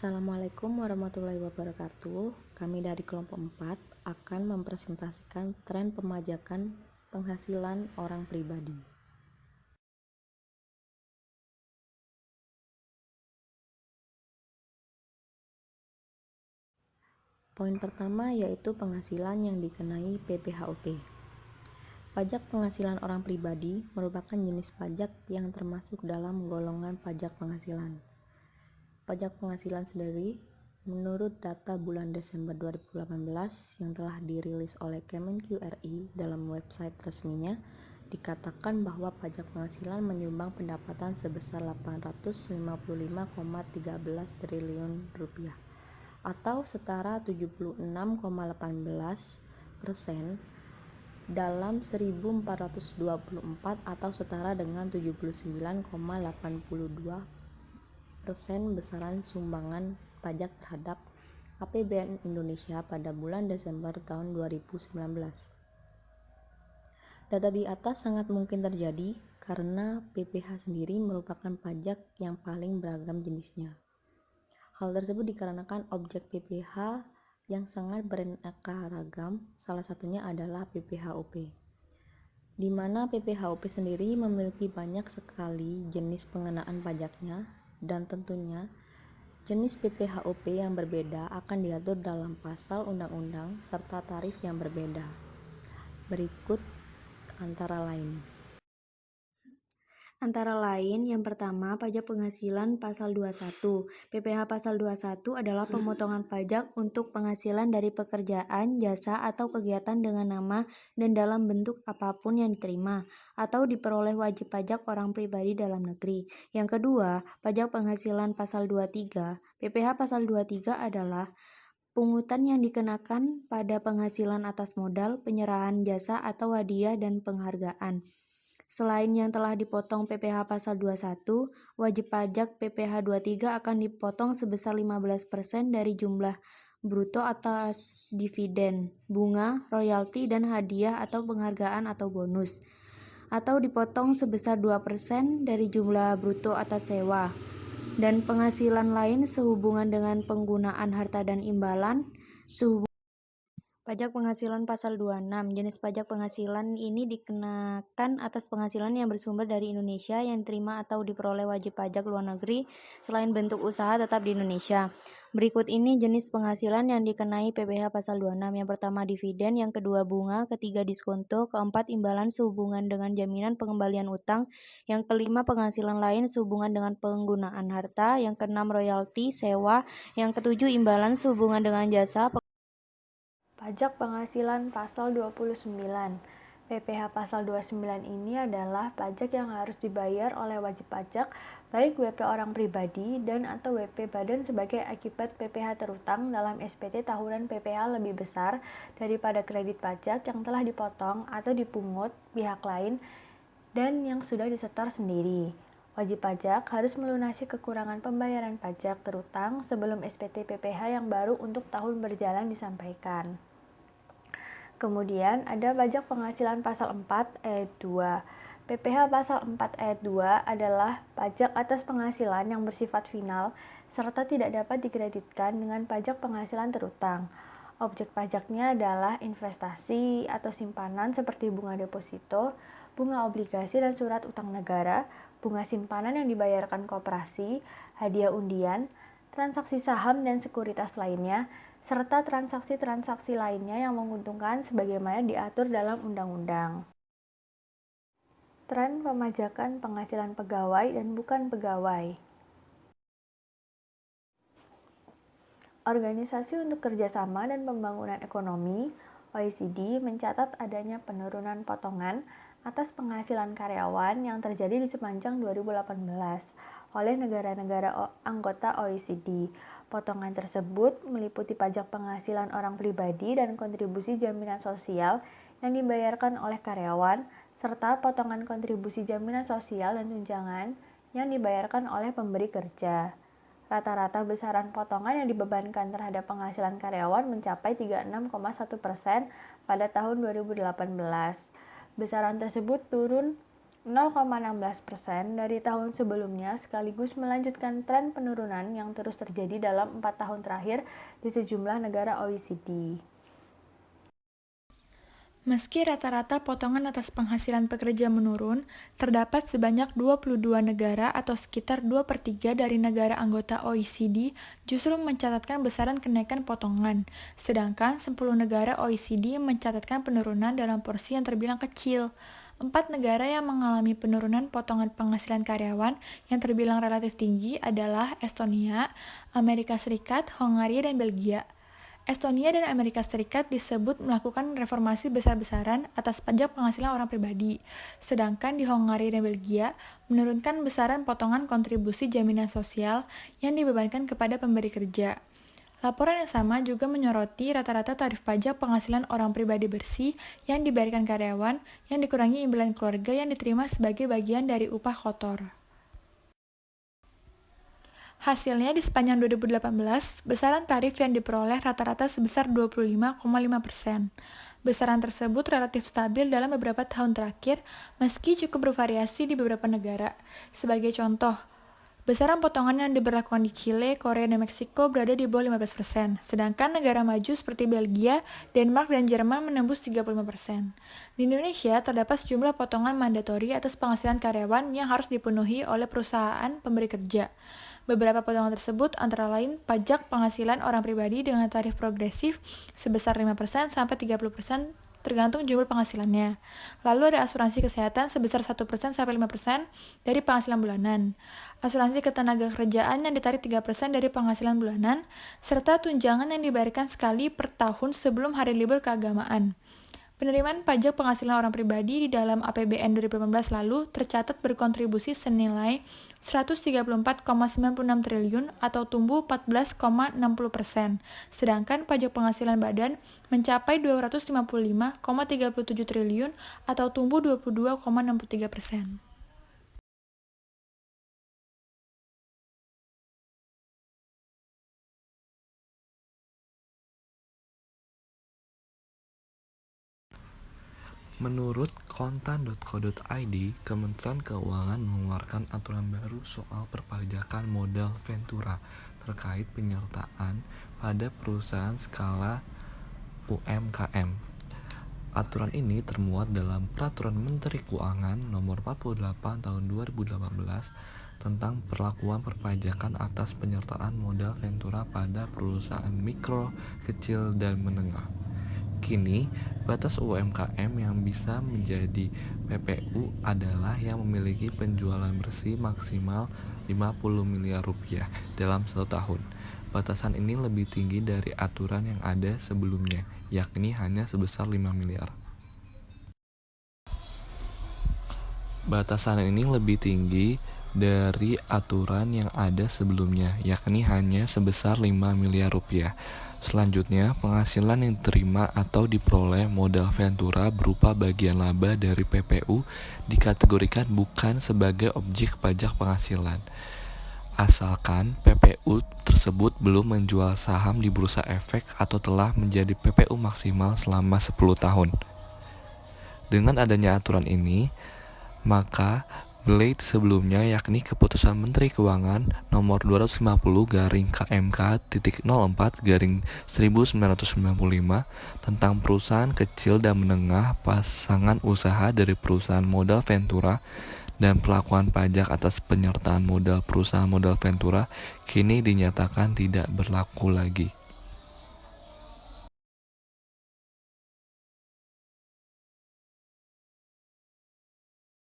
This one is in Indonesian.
Assalamualaikum warahmatullahi wabarakatuh. Kami dari kelompok 4 akan mempresentasikan tren pemajakan penghasilan orang pribadi. Poin pertama yaitu penghasilan yang dikenai PPHUP. Pajak penghasilan orang pribadi merupakan jenis pajak yang termasuk dalam golongan pajak penghasilan. Pajak penghasilan sendiri menurut data bulan Desember 2018 yang telah dirilis oleh Kemenq RI dalam website resminya, dikatakan bahwa pajak penghasilan menyumbang pendapatan sebesar 855,13 triliun rupiah atau setara 76,18% dalam 1424 atau setara dengan 79,82% besaran sumbangan pajak terhadap APBN Indonesia pada bulan Desember tahun 2019. Data di atas sangat mungkin terjadi karena PPh sendiri merupakan pajak yang paling beragam jenisnya. Hal tersebut dikarenakan objek PPh yang sangat beraneka ragam, salah satunya adalah PPHUP, di mana PPHUP sendiri memiliki banyak sekali jenis pengenaan pajaknya, dan tentunya jenis PPHUP yang berbeda akan diatur dalam pasal undang-undang serta tarif yang berbeda. Berikut antara lain. Antara lain, yang pertama, pajak penghasilan pasal 21. PPh pasal 21 adalah pemotongan pajak untuk penghasilan dari pekerjaan, jasa, atau kegiatan dengan nama dan dalam bentuk apapun yang diterima atau diperoleh wajib pajak orang pribadi dalam negeri. Yang kedua, pajak penghasilan pasal 23. PPh pasal 23 adalah pungutan yang dikenakan pada penghasilan atas modal, penyerahan jasa atau hadiah dan penghargaan. Selain yang telah dipotong PPh pasal 21, wajib pajak PPh 23 akan dipotong sebesar 15% dari jumlah bruto atas dividen, bunga, royalti, dan hadiah atau penghargaan atau bonus, atau dipotong sebesar 2% dari jumlah bruto atas sewa, dan penghasilan lain sehubungan dengan penggunaan harta dan imbalan, Pajak penghasilan pasal 26. Jenis pajak penghasilan ini dikenakan atas penghasilan yang bersumber dari Indonesia yang diterima atau diperoleh wajib pajak luar negeri selain bentuk usaha tetap di Indonesia. Berikut ini jenis penghasilan yang dikenai PPh pasal 26. Yang pertama dividen, yang kedua bunga, ketiga diskonto, keempat imbalan sehubungan dengan jaminan pengembalian utang, yang kelima penghasilan lain sehubungan dengan penggunaan harta, yang keenam royalti, sewa, yang ketujuh imbalan sehubungan dengan jasa. Pajak penghasilan pasal 29. PPh pasal 29 ini adalah pajak yang harus dibayar oleh wajib pajak baik WP orang pribadi dan atau WP badan sebagai akibat PPh terutang dalam SPT tahunan PPh lebih besar daripada kredit pajak yang telah dipotong atau dipungut pihak lain dan yang sudah disetor sendiri. Wajib pajak harus melunasi kekurangan pembayaran pajak terutang sebelum SPT PPh yang baru untuk tahun berjalan disampaikan. Kemudian ada pajak penghasilan pasal 4 ayat 2. PPh pasal 4 ayat 2 adalah pajak atas penghasilan yang bersifat final serta tidak dapat dikreditkan dengan pajak penghasilan terutang. Objek pajaknya adalah investasi atau simpanan seperti bunga deposito, bunga obligasi dan surat utang negara, bunga simpanan yang dibayarkan koperasi, hadiah undian, transaksi saham dan sekuritas lainnya, serta transaksi-transaksi lainnya yang menguntungkan sebagaimana diatur dalam undang-undang. Tren pemajakan penghasilan pegawai dan bukan pegawai. Organisasi untuk Kerjasama dan Pembangunan Ekonomi (OECD) mencatat adanya penurunan potongan atas penghasilan karyawan yang terjadi di sepanjang 2018 oleh negara-negara anggota OECD. Potongan tersebut meliputi pajak penghasilan orang pribadi dan kontribusi jaminan sosial yang dibayarkan oleh karyawan, serta potongan kontribusi jaminan sosial dan tunjangan yang dibayarkan oleh pemberi kerja. Rata-rata besaran potongan yang dibebankan terhadap penghasilan karyawan mencapai 36,1% pada tahun 2018. Besaran tersebut turun 0,16% dari tahun sebelumnya sekaligus melanjutkan tren penurunan yang terus terjadi dalam 4 tahun terakhir di sejumlah negara OECD. Meski rata-rata potongan atas penghasilan pekerja menurun, terdapat sebanyak 22 negara atau sekitar 2/3 dari negara anggota OECD justru mencatatkan besaran kenaikan potongan, sedangkan 10 negara OECD mencatatkan penurunan dalam porsi yang terbilang kecil. 4 negara yang mengalami penurunan potongan penghasilan karyawan yang terbilang relatif tinggi adalah Estonia, Amerika Serikat, Hongaria, dan Belgia. Estonia dan Amerika Serikat disebut melakukan reformasi besar-besaran atas pajak penghasilan orang pribadi, sedangkan di Hongaria dan Belgia menurunkan besaran potongan kontribusi jaminan sosial yang dibebankan kepada pemberi kerja. Laporan yang sama juga menyoroti rata-rata tarif pajak penghasilan orang pribadi bersih yang dibayarkan karyawan yang dikurangi imbalan keluarga yang diterima sebagai bagian dari upah kotor. Hasilnya di sepanjang 2018, besaran tarif yang diperoleh rata-rata sebesar 25,5%. Besaran tersebut relatif stabil dalam beberapa tahun terakhir, meski cukup bervariasi di beberapa negara. Sebagai contoh, besaran potongan yang diberlakukan di Chile, Korea, dan Meksiko berada di bawah 15%, sedangkan negara maju seperti Belgia, Denmark, dan Jerman menembus 35%. Di Indonesia, terdapat sejumlah potongan mandatori atas penghasilan karyawan yang harus dipenuhi oleh perusahaan pemberi kerja. Beberapa potongan tersebut antara lain pajak penghasilan orang pribadi dengan tarif progresif sebesar 5% sampai 30% tergantung jumlah penghasilannya. Lalu ada asuransi kesehatan sebesar 1% sampai 5% dari penghasilan bulanan. Asuransi ketenagakerjaan yang ditarik 3% dari penghasilan bulanan, serta tunjangan yang dibayarkan sekali per tahun sebelum hari libur keagamaan. Penerimaan pajak penghasilan orang pribadi di dalam APBN 2018 lalu tercatat berkontribusi senilai 134,96 triliun atau tumbuh 14,60%, sedangkan pajak penghasilan badan mencapai 255,37 triliun atau tumbuh 22,63%. Menurut kontan.co.id, Kementerian Keuangan mengeluarkan aturan baru soal perpajakan modal Ventura terkait penyertaan pada perusahaan skala UMKM. Aturan ini termuat dalam Peraturan Menteri Keuangan Nomor 48 Tahun 2018 tentang perlakuan perpajakan atas penyertaan modal Ventura pada perusahaan mikro, kecil, dan menengah. Kini, batas UMKM yang bisa menjadi PPU adalah yang memiliki penjualan bersih maksimal 50 miliar rupiah dalam 1 tahun. Batasan ini lebih tinggi dari aturan yang ada sebelumnya, yakni hanya sebesar 5 miliar. Batasan ini lebih tinggi dari aturan yang ada sebelumnya, yakni hanya sebesar 5 miliar rupiah. Selanjutnya, penghasilan yang diterima atau diperoleh modal Ventura berupa bagian laba dari PPU dikategorikan bukan sebagai objek pajak penghasilan, asalkan PPU tersebut belum menjual saham di bursa efek atau telah menjadi PPU maksimal selama 10 tahun. Dengan adanya aturan ini, maka Blade sebelumnya, yakni Keputusan Menteri Keuangan Nomor 250-KMK.04-1995 tentang perusahaan kecil dan menengah pasangan usaha dari perusahaan modal Ventura dan pelakuan pajak atas penyertaan modal perusahaan modal Ventura kini dinyatakan tidak berlaku lagi.